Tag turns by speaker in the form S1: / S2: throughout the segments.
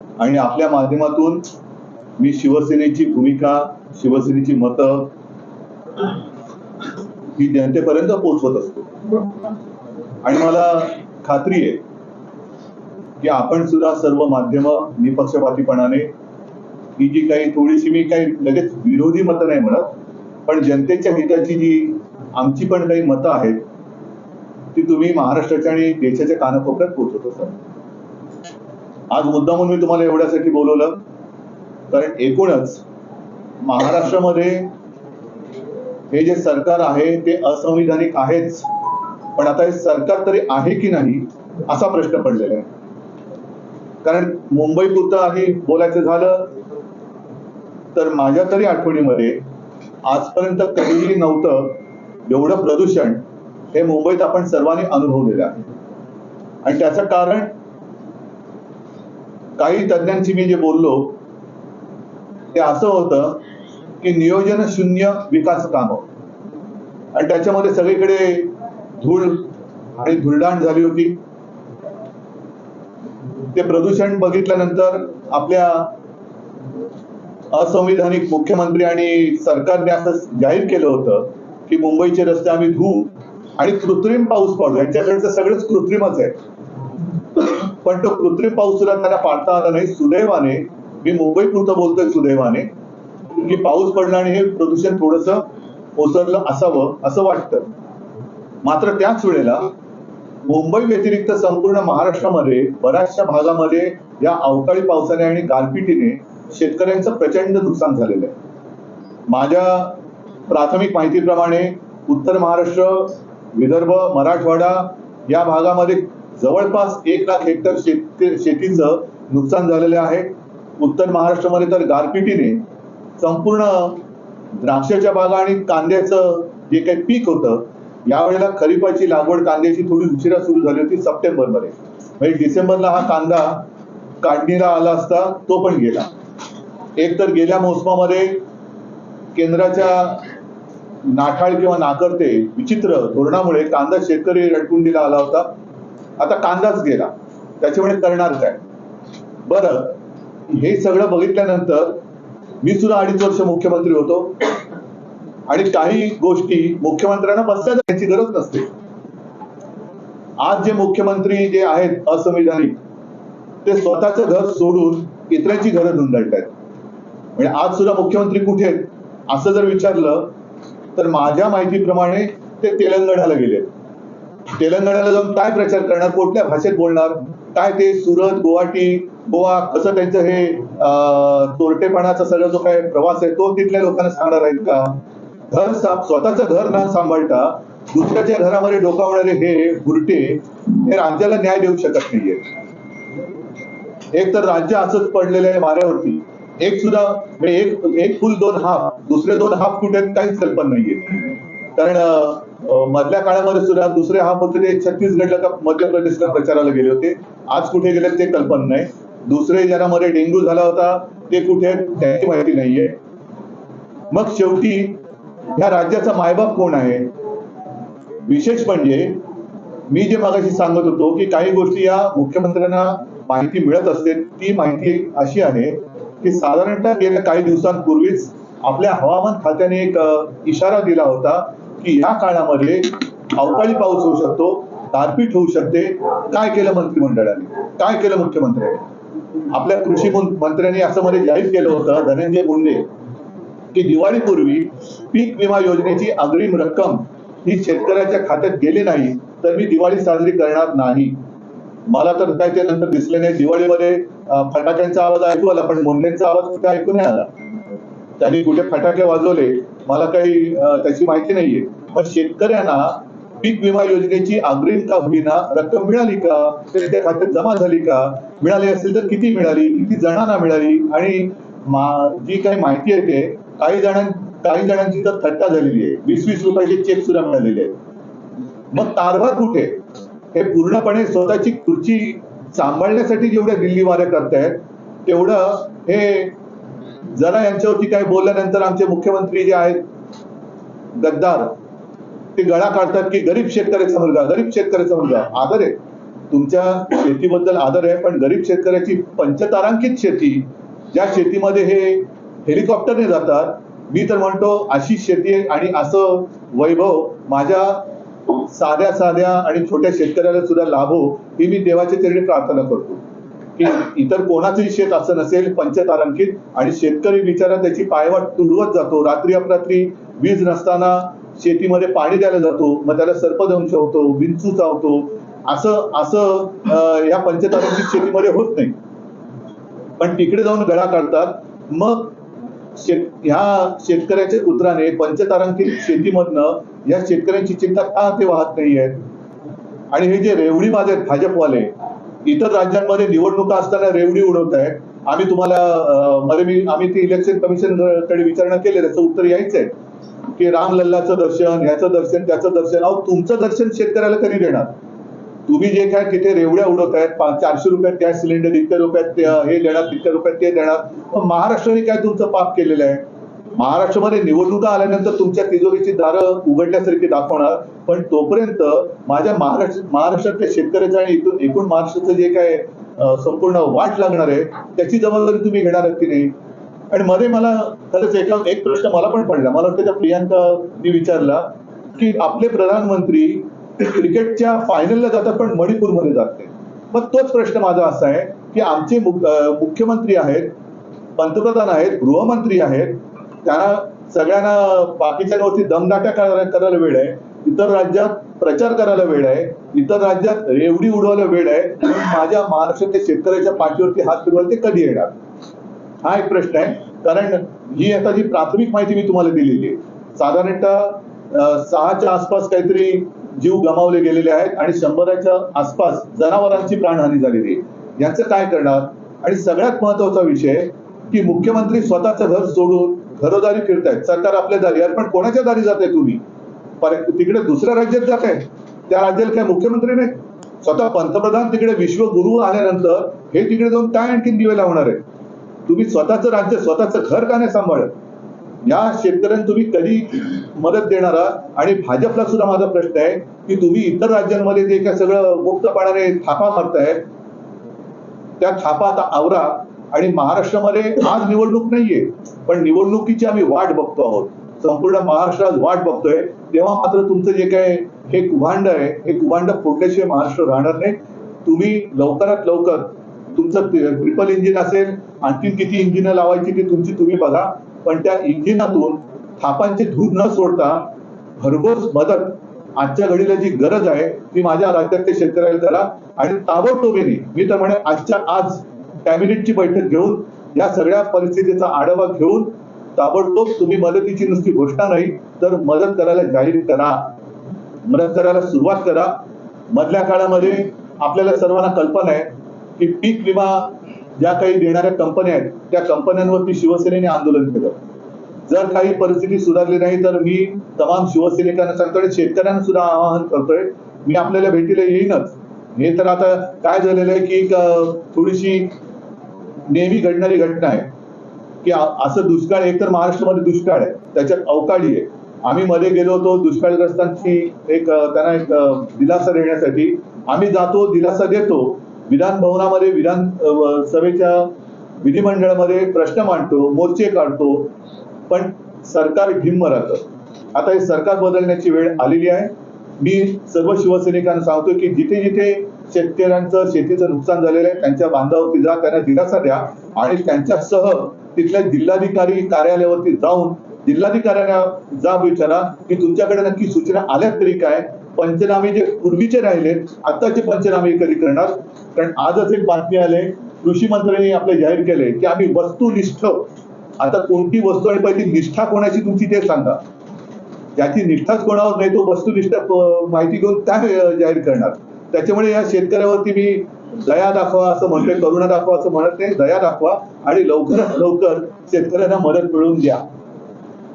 S1: आणि आपल्या माध्यमातून मी शिवसेनेची भूमिका, शिवसेनेची मतं ही जनतेपर्यंत पोहोचवत असतो. आणि मला खात्री आहे की आपण सुद्धा सर्व माध्यम निपक्षपातीपणाने ही जी काही थोडीशी, मी काही लगेच विरोधी मतं नाही म्हणत, पण जनतेच्या हिताची जी आमची पण काही मतं आहेत ती तुम्ही महाराष्ट्राच्या आणि देशाच्या कानाकोपऱ्यात पोहोचवत असाल. आज मुद्दामून मी तुम्हाला एवढ्यासाठी बोलवलं कारण एकूणच महाराष्ट्रामध्ये हे जे सरकार आहे ते असंविधानिक आहेच, पण आता हे सरकार तरी आहे की नाही असा प्रश्न पडलेला आहे. कारण मुंबई पुरतं आणि बोलायचं झालं तर माझ्या तरी आठवणीमध्ये आजपर्यंत कधीही नव्हतं एवढं प्रदूषण हे मुंबईत आपण सर्वांनी अनुभवलेलं आहे. आणि त्याचं कारण काही तज्ञांशी मी जे बोललो ते असं होतं की नियोजन शून्य विकास कामं, आणि त्याच्यामध्ये सगळीकडे धूळ आणि धुळदाण झाली होती. ते प्रदूषण बघितल्यानंतर आपल्या असंविधानिक मुख्यमंत्री आणि सरकारने असं जाहीर केलं होतं की मुंबईचे रस्ते आम्ही धुवू आणि कृत्रिम पाऊस पाडू. यांच्याकडचं सगळंच कृत्रिमच आहे, पण तो कृत्रिम पाऊस सुद्धा त्यांना पाडता आला नाही. सुदैवाने, मी मुंबई पुरतं बोलतोय सुदैवाने, की पाऊस पडला आणि हे प्रदूषण थोडस ओसरलं असावं असं वाटतं. मात्र त्याच वेळेला मुंबई व्यतिरिक्त संपूर्ण महाराष्ट्रामध्ये बऱ्याचशा भागामध्ये या अवकाळी पावसाने आणि गारपिटीने शेतकऱ्यांचं प्रचंड नुकसान झालेलं आहे. माझ्या प्राथमिक माहितीप्रमाणे उत्तर महाराष्ट्र, विदर्भ, मराठवाडा या भागामध्ये जवळपास 1 लाख हेक्टर शेतीचं नुकसान झालेलं आहे. उत्तर महाराष्ट्रामध्ये तर गारपिटीने संपूर्ण द्राक्षाच्या बागा आणि कांद्याचं जे काही पीक होतं, यावेळेला खरीपाची लागवड कांद्याची थोडी उशिरा सुरू झाली होती सप्टेंबरमध्ये. म्हणजे डिसेंबरला हा कांदा काढणीला आला असता, तो पण गेला. एक तर गेल्या मोसमामध्ये केंद्राच्या नाठाळ किंवा नाकर्ते विचित्र धोरणामुळे कांदा शेतकरी रडकुंडीला आला होता. आता कांदाच गेला, त्याच्यामुळे करणार काय? बरं, हे सगळं बघितल्यानंतर मी सुद्धा 2.5 वर्ष मुख्यमंत्री होतो आणि काही गोष्टी मुख्यमंत्र्यांना बसल्या जायची गरज नसते. आज जे मुख्यमंत्री जे आहेत असंविधानिक, ते स्वतःचं घर सोडून इतरांची घरं धुंदळतायत. म्हणजे आज सुद्धा मुख्यमंत्री कुठे आहेत असं जर विचारलं तर माझ्या माहितीप्रमाणे ते तेलंगणाला गेले. तेलंगणाला जाऊन काय प्रचार करणार, कुठल्या भाषेत बोलणार, काय ते सुरत, गुवाहाटी, गोवा कसं त्यांचं हे चोरटेपणाचा सगळा जो काय प्रवास आहे तो तिथल्या लोकांना सांगणार आहेत का? स्वतःचं घर न सांभाळता दुसऱ्याच्या घरामध्ये डोकावणारे हे बुरटे हे राज्याला न्याय देऊ शकत नाहीये. एक तर राज्य असंच पडलेलं आहे माऱ्यावरती. एक सुद्धा एक फुल 2 हाफ, दुसरे 2 हाफ कुठे काहीच कल्पना नाहीये. कारण मधल्या काळामध्ये सुद्धा दुसरे हाफ होते ते छत्तीसगडला का मध्य प्रदेशला प्रचाराला गेले होते. आज कुठे गेले ते कल्पना नाही. दुसरे ज्यांमध्ये डेंग्यू झाला होता ते कुठे त्याची माहिती नाहीये. मग शेवटी ह्या राज्याचा मायबाप कोण आहे? विशेष म्हणजे मी जे मागाशी सांगत होतो की काही गोष्टी या मुख्यमंत्र्यांना माहिती मिळत असते. ती माहिती अशी आहे की साधारणतः गेल्या काही दिवसांपूर्वीच आपल्या हवामान खात्याने एक इशारा दिला होता की या काळामध्ये अवकाळी पाऊस होऊ शकतो, गारपीट होऊ शकते. काय केलं मंत्रिमंडळाने, काय केलं मुख्यमंत्र्यांनी? आपल्या कृषी मंत्र्यांनी असं मध्ये जाहीर केलं होतं, धनंजय मुंडे, की दिवाळीपूर्वी पीक विमा योजनेची अग्रिम रक्कम ही शेतकऱ्याच्या खात्यात गेली नाही तर मी दिवाळी साजरी करणार नाही. मला तर काय ते नंतर दिसले नाही. दिवाळीमध्ये फटाक्यांचा आवाज ऐकू आला, पण मुंडेंचा आवाज कुठे ऐकू नाही आला. त्यांनी कुठे फटाके वाजवले मला काही त्याची माहिती नाहीये. पण शेतकऱ्यांना पीक विमा योजनेची अग्रिम का होईना रक्कम मिळाली का? त्यांच्या खात्यात जमा झाली का? मिळाली असेल तर किती मिळाली, किती जणांना मिळाली? आणि जी काही माहिती आहे ते काही जणांची तर थट्टा झालेली आहे. 20-20 रुपयाचे चेक सुद्धा मिळालेले आहेत. मग कारभार कुठे? हे पूर्णपणे स्वतःची खुर्ची सांभाळण्यासाठी जेवढ्या दिल्ली वाऱ्या करतायत तेवढं हे जरा यांच्यावरती काय बोलल्यानंतर आमचे मुख्यमंत्री जे आहेत गद्दार ते गळा काढतात की गरीब शेतकऱ्याचा मुलगा, गरीब शेतकऱ्याचा मुलगा. आदर आहे तुमच्या शेतीबद्दल आदर आहे, पण गरीब शेतकऱ्याची पंचतारांकित शेती, ज्या शेतीमध्ये हे हेलिकॉप्टरने जातात, मी तर म्हणतो अशी शेती आणि असं वैभव माझ्या साध्या साध्या आणि छोट्या शेतकऱ्याला सुद्धा लाभो, ही मी देवाच्या चरणी प्रार्थना करतो की इतर कोणाचंही शेत असं नसेल पंचतारांकित, आणि शेतकरी बिचारा त्याची पायवाट तुडवत जातो, रात्री अपरात्री वीज नसताना शेतीमध्ये पाणी द्यायला जातो, मग त्याला सर्पदंश होतो, विंचू चावतो, असं असं या पंचतारांकित शेतीमध्ये होत नाही. पण तिकडे जाऊन गळा काढतात. मग ह्या शेतकऱ्याच्या पुत्राने पंचतारांकित शेतीमधनं या शेतकऱ्यांची चिंता का ते वाहत नाहीयेत? आणि हे जे रेवडीबाज आहेत भाजपवाले, इतर राज्यांमध्ये निवडणुका असताना रेवडी उडवत आहेत. आम्ही तुम्हाला आम्ही ते इलेक्शन कमिशन कडे विचारणा केली, त्याचं उत्तर यायचं आहे की रामलल्लाचं दर्शन, ह्याचं दर्शन, त्याचं दर्शन. अहो, तुमचं दर्शन शेतकऱ्याला कधी देणार? तुम्ही जे काय तिथे रेवड्या उडवत आहेत, 400 रुपयात गॅस सिलेंडर, इतक्या रुपयात हे देणार, तितक्या रुपयात ते देणार. पण महाराष्ट्राने काय तुमचं पाप केलेलं आहे? महाराष्ट्रामध्ये निवडणुका आल्यानंतर तुमच्या तिजोरीची दारं उघडल्यासारखी दाखवणार, पण तोपर्यंत माझ्या महाराष्ट्रातल्या शेतकऱ्याचं आणि एकूण महाराष्ट्राचं जे काय संपूर्ण वाट लागणार आहे त्याची जबाबदारी तुम्ही घेणार आहात की नाही? आणि मध्ये मला खरंच एक प्रश्न मला पण पडला, मला वाटतं त्या प्रियांकानी विचारला की आपले प्रधानमंत्री क्रिकेटच्या फायनलला जातात पण मणिपूरमध्ये जात नाही. मग तोच प्रश्न माझा असा आहे की आमचे मुख्यमंत्री आहेत, पंतप्रधान आहेत, गृहमंत्री आहेत, त्यांना सगळ्यांना बाकीच्यांवरती दमदाट्या करायला वेळ आहे, इतर राज्यात प्रचार करायला वेळ आहे, इतर राज्यात रेवडी उडवायला वेळ आहे, माझ्या महाराष्ट्रातल्या शेतकऱ्याच्या पाठीवरती हात फिरवायला ते कधी येणार? हा एक प्रश्न आहे. कारण ही आता जी प्राथमिक माहिती मी तुम्हाला दिलेली आहे, साधारणतः 6च्या आसपास काहीतरी जीव गमावले गेलेले आहेत आणि 100च्या आसपास जनावरांची प्राणहानी झालेली आहे. यांचं काय करणार? आणि सगळ्यात महत्वाचा विषय की मुख्यमंत्री स्वतःचं घर सोडून घरोदारी फिरतायत. सरकार आपल्या दारी, यार पण कोणाच्या दारी जाताय तुम्ही? तिकडे दुसऱ्या राज्यात जाताय, त्या राज्याला काय मुख्यमंत्री नाही? स्वतः पंतप्रधान तिकडे विश्वगुरु आल्यानंतर हे तिकडे जाऊन काय आणखीन दिवे लावणार आहे? तुम्ही स्वतःचं राज्य, स्वतःचं घर का नाही सांभाळत? या शेतकऱ्यांना तुम्ही कधी मदत देणार आहात? आणि भाजपला सुद्धा माझा प्रश्न आहे की तुम्ही इतर राज्यांमध्ये जे काय सगळं मुक्तपणाने थापा मारतायत, त्या थापा आता आवरा. आणि महाराष्ट्रामध्ये आज निवडणूक नाहीये, पण निवडणुकीची आम्ही वाट बघतो आहोत, संपूर्ण महाराष्ट्रात वाट बघतोय. तेव्हा मात्र तुमचं जे काय हे कुभांड आहे, हे कुभांड फोडल्याशिवाय महाराष्ट्र राहणार नाही. तुम्ही लवकरात लवकर तुमचं ट्रिपल इंजिन असेल, आणखी किती इंजिन लावायची ती तुमची तुम्ही बघा, पण त्या इंजिनातून थापांचे धूर न सोडता भरघोस मदत आजच्या घडीला जी गरज आहे ती माझ्या राज्यातल्या शेतकऱ्याला करा. आणि ताबडतोबीने मी तर म्हणे आजच्या आज कॅबिनेटची बैठक घेऊन या सगळ्या परिस्थितीचा आढावा घेऊन ताबडतोब तुम्ही मदतीची नुसती घोषणा नाही तर मदत करायला जाहीर करा, मदत करायला सुरुवात करा. मधल्या काळामध्ये आपल्याला सर्वांना कल्पना आहे की पीक विमा ज्या काही देणाऱ्या कंपन्या आहेत त्या कंपन्यांवरती शिवसेनेने आंदोलन केलं. जर काही परिस्थिती सुधारली नाही तर मी तमाम शिवसैनिकांना सांगतो आणि शेतकऱ्यांना सुद्धा आवाहन करतोय, मी आपल्याला भेटीला येईनच. हे तर आता काय झालेलं आहे की थोडीशी नेहमी घडणारी घटना आहे की असं दुष्काळ, एकतर महाराष्ट्रामध्ये दुष्काळ आहे, त्याच्यात अवकाळी आहे. आम्ही मध्ये गेलो होतो दुष्काळग्रस्तांची त्यांना एक दिलासा देण्यासाठी. आम्ही जातो, दिलासा देतो, विधान भवनामध्ये विधानसभेच्या विधिमंडळामध्ये प्रश्न मांडतो, मोर्चे काढतो, पण सरकार ढिम्म राहतं. आता हे सरकार बदलण्याची वेळ आलेली आहे. मी सर्व शिवसैनिकांना सांगतो की जिथे जिथे शेतकऱ्यांचं शेतीचं नुकसान झालेलं आहे त्यांच्या बांधावरती जा, त्यांना दिलासा द्या आणि त्यांच्यासह तिथल्या जिल्हाधिकारी कार्यालयावरती जाऊन जिल्हाधिकाऱ्यांना जा विचारा की तुमच्याकडे नक्की सूचना आल्या तरी काय, पंचनामे जे पूर्वीचे राहिलेत आताचे पंचनामे कधी करणार? कारण आजच एक बातमी आले, कृषी मंत्र्यांनी आपले जाहीर केले की आम्ही वस्तुनिष्ठ, आता कोणती वस्तू आणि पहिली निष्ठा कोणाची तुमची ते सांगा. ज्याची निष्ठाच कोणावर नाही तो वस्तुनिष्ठ माहिती घेऊन काय जाहीर करणार? त्याच्यामुळे या शेतकऱ्यावरती मी दया दाखवा असं म्हणतोय, करुणा दाखवा असं म्हणत नाही, दया दाखवा आणि लवकरात लवकर शेतकऱ्यांना मदत मिळवून द्या.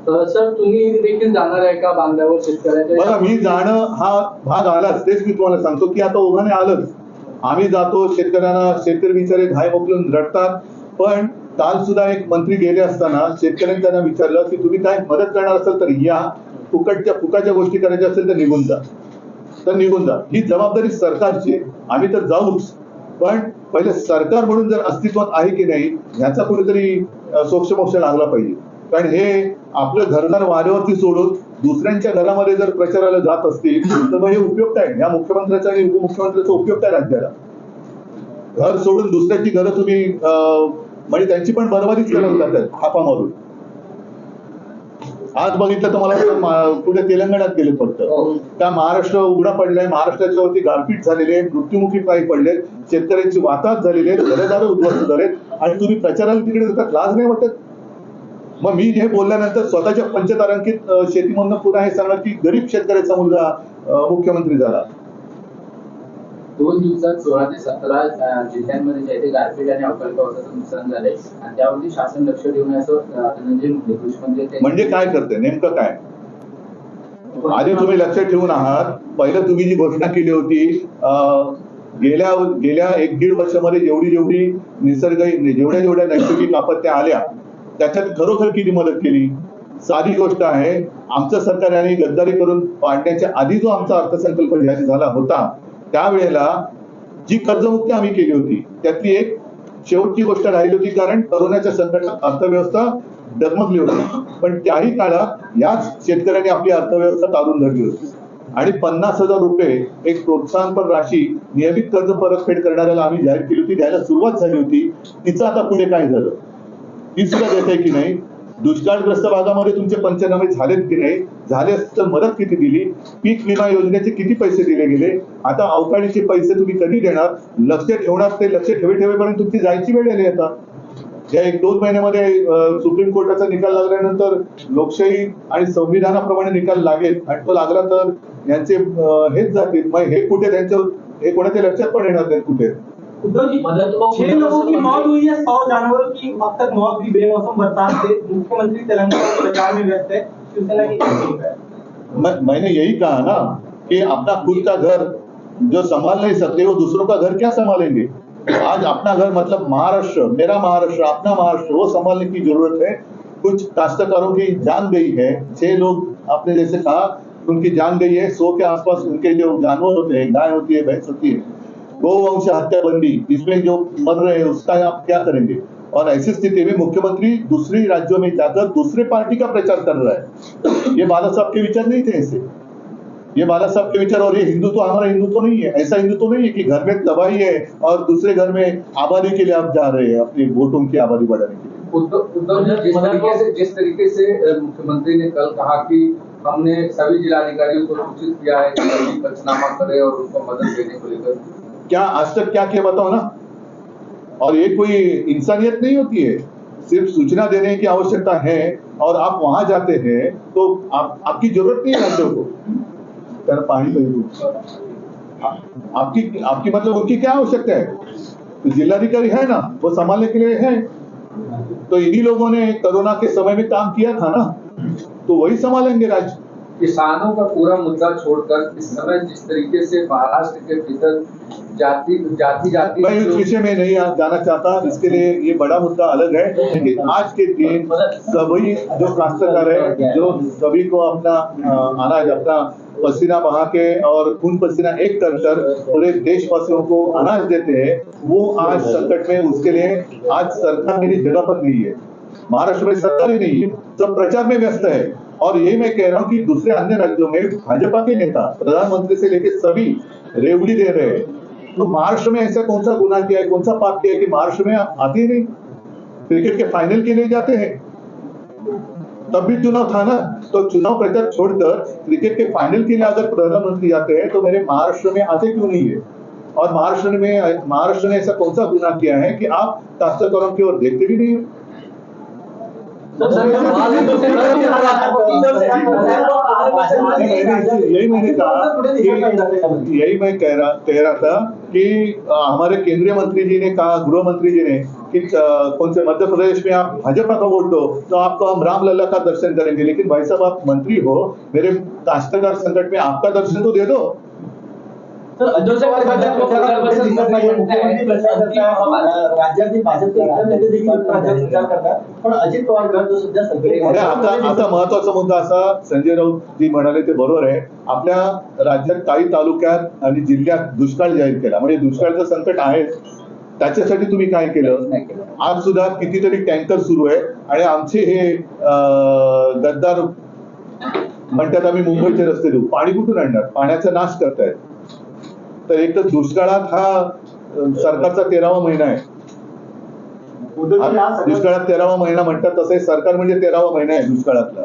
S2: सर, तुम्ही देखील जाणार आहे का बांधावर शेतकऱ्याच्या?
S1: बघा, मी जाणं हा भाग आलाच, तेच मी तुम्हाला सांगतो की आता ओघाने आलंच. आम्ही जातो, शेतकऱ्यांना, शेतकरी बिचारे घाय मोकलून रडतात. पण काल सुद्धा एक मंत्री गेले असताना शेतकऱ्यांनी त्यांना विचारलं की तुम्ही काय मदत करणार असाल तर या, फुकटच्या गोष्टी करायच्या असेल तर निघून जा. तर निघून जा. ही जबाबदारी सरकारची आहे. आम्ही तर जाऊच, पण पहिले सरकार म्हणून जर अस्तित्वात आहे की नाही ह्याचा कुठेतरी सोक्षमोक्ष लागला पाहिजे. कारण हे आपलं घरदार वाऱ्यावरती सोडून दुसऱ्यांच्या घरामध्ये जर प्रचाराला जात असतील तर मग हे उपयोग काय? या मुख्यमंत्र्याचा आणि उपमुख्यमंत्र्याचा उपयोग काय राज्याला? घर सोडून दुसऱ्याची घरं तुम्ही म्हणजे त्यांची पण बरबादीच करत जातात थापा मारून. आज बघितलं तर मला वाटतं कुठे तेलंगणात गेले फक्त त्या महाराष्ट्र उघडा पडलाय, महाराष्ट्राच्या वरती गारपीट झालेली आहे, मृत्युमुखी पायी पडलेत, शेतकऱ्यांची वाताहत झालेली आहे, घरदार उद्ध्वस्त झालेत आणि तुम्ही प्रचाराला तिकडे जातात, लाज नाही वाटत? मग मी हे बोलल्यानंतर स्वतःच्या पंचतारांकित शेतीमधून पुन्हा हे सांगणार की गरीब शेतकऱ्याचा मुलगा मुख्यमंत्री झाला.
S3: 2 दिवसात 16 ते 17 जिल्ह्यांमध्ये जे आहे गारपीट आणि अवकाळी पावसाचं नुकसान झालंय आणि त्यावरती शासन लक्ष देऊन असं धनंजय मुंडे कृषी
S1: म्हणजे काय करते नेमकं काय? आधी तुम्ही लक्ष ठेवून आहात. पहिलं तुम्ही जी घोषणा केली होती गेल्या 1-1.5 वर्षामध्ये जेवढी जेवढ्या नैसर्गिक आपत्त्या आल्या त्याच्यात खरोखर किती मदत केली? साधी गोष्ट आहे, आमचं सरकार यांनी गद्दारी करून पाडण्याच्या आधी जो आमचा अर्थसंकल्प जाहीर झाला होता त्यावेळेला जी कर्जमुक्ती आम्ही केली होती त्यातली एक शेवटची गोष्ट राहिली होती, कारण कोरोनाच्या संकटात अर्थव्यवस्था डगमगली होती. पण त्याही काळात याच शेतकऱ्यांनी आपली अर्थव्यवस्था तारून धरली होती आणि 50,000 रुपये एक प्रोत्साहनपर राशी नियमित कर्ज परतफेड करणाऱ्याला आम्ही जाहीर केली होती, द्यायला सुरुवात झाली होती. तिचं आता पुढे काय झालं ती सुद्धा देत आहे की नाही? दुष्काळग्रस्त भागामध्ये तुमचे पंचनामे झालेत की नाही? झाले तर मदत किती दिली? पीक विमा योजनेचे किती पैसे दिले गेले? आता अवकाळीचे पैसे तुम्ही कधी देणार? लक्ष ठेवणार, ते लक्ष ठेवेपर्यंत तुमची जायची वेळ आली. आता या 1-2 महिन्यामध्ये सुप्रीम कोर्टाचा निकाल लागल्यानंतर लोकशाही आणि संविधानाप्रमाणे निकाल लागेल आणि तो लागला तर यांचे हेच जातील. मग हे कुठे त्यांच्यावर हे कोणाच्या लक्षात पण येणार नाही कुठे.
S4: उद्धव जी, 6 लोगों की मौत हुई है, 100 जानवरों की अब तक मौत हुई बेमौसम बरसात से। मुख्यमंत्री तेलंगाना प्रचार में व्यस्त है, शिवसेना की
S1: मैंने यही कहा ना कि अपना खुद का घर जो संभाल नहीं सकते वो दूसरों का घर क्या संभालेंगे? आज अपना घर मतलब महाराष्ट्र, मेरा महाराष्ट्र, अपना महाराष्ट्र, वो संभालने की जरूरत है. कुछ काश्तकारों की जान गई है, 6 लोग आपने जैसे कहा उनकी जान गई है, 100 के आसपास उनके जो जानवर होते हैं, गाय होती है, भैंस होती है, गोवंश हत्या बंदी, इसमें जो मर रहे हैं उसका आप क्या करेंगे? और ऐसी स्थिति में मुख्यमंत्री दूसरी राज्यों में जाकर दूसरे पार्टी का प्रचार कर रहा है. ये बाला साहब के विचार नहीं थे ऐसे. ये बाला साहब के विचार, और ये हिंदुत्व हमारा हिंदुत्व नहीं है. ऐसा हिंदुत्व नहीं है कि घर में तबाही है और दूसरे घर में आबादी के लिए आप जा रहे हैं, अपनी वोटों की आबादी बढ़ाने के लिए.
S2: उद्धव जी, जिस तरीके से मुख्यमंत्री ने कल कहा कि हमने सभी जिलाधिकारियों को सूचित किया है कि सभी पंचनामा करें और उनको मदद देने को लेकर,
S1: क्या आज तक क्या किया बताओ ना? और ये कोई इंसानियत नहीं होती है. सिर्फ सूचना देने की आवश्यकता है और आप वहां जाते हैं तो आपकी जरूरत नहीं है राज्यों को. त्याला पाणी पाहिजे. आपकी मतलब उनकी क्या आवश्यकता है? तो जिलाधिकारी है ना, वो संभालने के लिए है. तो इन्हीं लोगों ने कोरोना के समय में काम किया था ना, तो वही संभालेंगे राज्य.
S2: किसानों का पूरा मुद्दा छोड़कर इस समय जिस तरीके से महाराष्ट्र के भीतर जाति
S1: मैं इस विषय में नहीं जाना चाहता, इसके लिए ये बड़ा मुद्दा अलग है. लेकिन आज के दिन सभी जो काश्तकार है, जो सभी को अपना अनाज, अपना पसीना बहा के और खून पसीना एक कर पूरे देशवासियों को अनाज देते हैं, वो आज संकट में, उसके लिए आज सरकार मेरी जगह पर नहीं है. महाराष्ट्र में सरकार ही नहीं है, सब प्रचार में व्यस्त है. और ये मैं कह रहा हूँ कि दूसरे अन्य राज्यों में भाजपा के नेता प्रधानमंत्री से लेकर सभी रेवड़ी दे रहे हैं. तो महाराष्ट्र में ऐसा कौन सा गुनाह किया है, कौन सा पाप किया है कि महाराष्ट्र में आते ही नहीं? क्रिकेट के फाइनल के लिए जाते हैं, तब भी चुनाव था ना. तो चुनाव प्रचार छोड़कर क्रिकेट के फाइनल के लिए अगर प्रधानमंत्री जाते हैं तो मेरे महाराष्ट्र में आते क्यों नहीं है? और महाराष्ट्र ने ऐसा कौन सा गुनाह किया है कि आप काश्तकारों की ओर देखते भी नहीं? यही मैं कह रहा था कि हमारे केंद्रीय मंत्री जी ने कहा, गृह मंत्री जी ने कि कौन से मध्य प्रदेश में आप भाजपा का वोट दो तो आपको हम रामलला का दर्शन करेंगे. लेकिन भाई साहब, आप मंत्री हो, मेरे काश्तकार संकट में आपका दर्शन तो दे दो.
S4: तर अजित पवार गटाच्या दिसत नाहीये. मुख्यमंत्री प्रचार करतात, राज्यातील भाजपचे इतर नेते देखील प्रचार करतात, पण अजित पवार गट जो सध्या
S1: आणि आता महत्वाचा मुद्दा असा, संजय राऊत जी म्हणाले ते बरोबर आहे. आपल्या राज्यात काही तालुक्यात आणि जिल्ह्यात दुष्काळ जाहीर केला, म्हणजे दुष्काळाचं संकट आहे. त्याच्यासाठी तुम्ही काय केलं? आज सुद्धा कितीतरी टँकर सुरू आहे आणि आमचे हे गद्दार म्हणतात आम्ही मुंबईचे रस्ते देऊ. पाणी कुठून आणणार? पाण्याचा नाश करतायत. तर एक तर दुष्काळात हा सरकारचा 13वा महिना आहे. दुष्काळात 13वा महिना म्हणतात, तसं हे सरकार म्हणजे 13वा महिना आहे दुष्काळातला.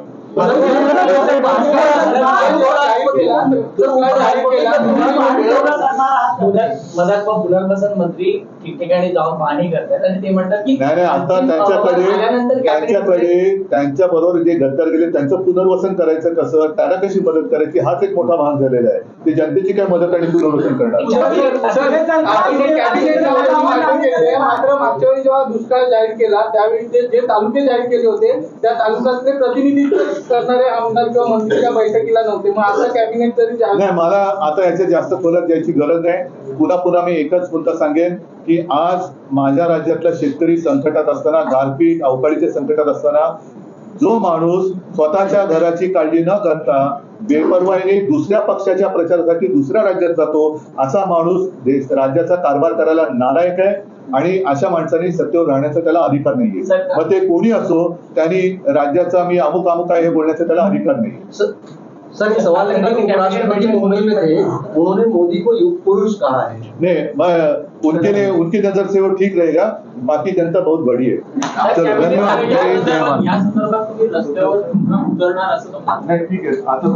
S3: पुनर्वसन मंत्री ठिकठिकाणी जाऊन पाहणी करतात आणि ते म्हणतात की
S1: नाही आता त्यांच्या बरोबर जे गद्दार गेले त्यांचं पुनर्वसन करायचं कसं, त्यांना कशी मदत करायची, हाच एक मोठा भाग झालेला आहे. ते जनतेची काय मदत आणि पुनर्वसन करणार.
S2: मात्र मागच्या वेळी जेव्हा दुष्काळ जाहीर केला त्यावेळी जे तालुके जाहीर केले होते त्या तालुक्यातले प्रतिनिधित्व करणारे आमदार किंवा मंत्री त्या बैठकीला नव्हते. मग आता कॅबिनेट जरी
S1: नाही, मला आता याच्या जास्त खोलात जायची गरज नाही. पुन्हा मी एकच मुद्दा सांगेन की आज माझ्या राज्यातला शेतकरी संकटात असताना, गारपीट अवकाळीच्या संकटात असताना जो माणूस स्वतःच्या घराची काळजी न करता बेपर्वाईने दुसऱ्या पक्षाच्या प्रचारासाठी दुसऱ्या राज्यात जातो, असा माणूस राज्याचा कारभार करायला नालायक आहे. आणि अशा माणसाने सत्तेवर राहण्याचा त्याला अधिकार नाहीये. मग ते कोणी असो, त्यांनी राज्याचा मी अमुक आहे हे बोलण्याचा त्याला अधिकार नाही.
S2: सर ये सवाल है कि उपराष्ट्रपति मुंबई में थे, उन्होंने मोदी को युग पुरुष कहा है.
S1: नहीं, उनकी नजर से वो ठीक रहेगा, बाकी जनता बहुत बड़ी है. चलो, धन्यवाद.
S3: या संदर्भात तुम्ही रस्त्यावर पुन्हा उतरणार असं
S1: नाही, ठीक आहे आता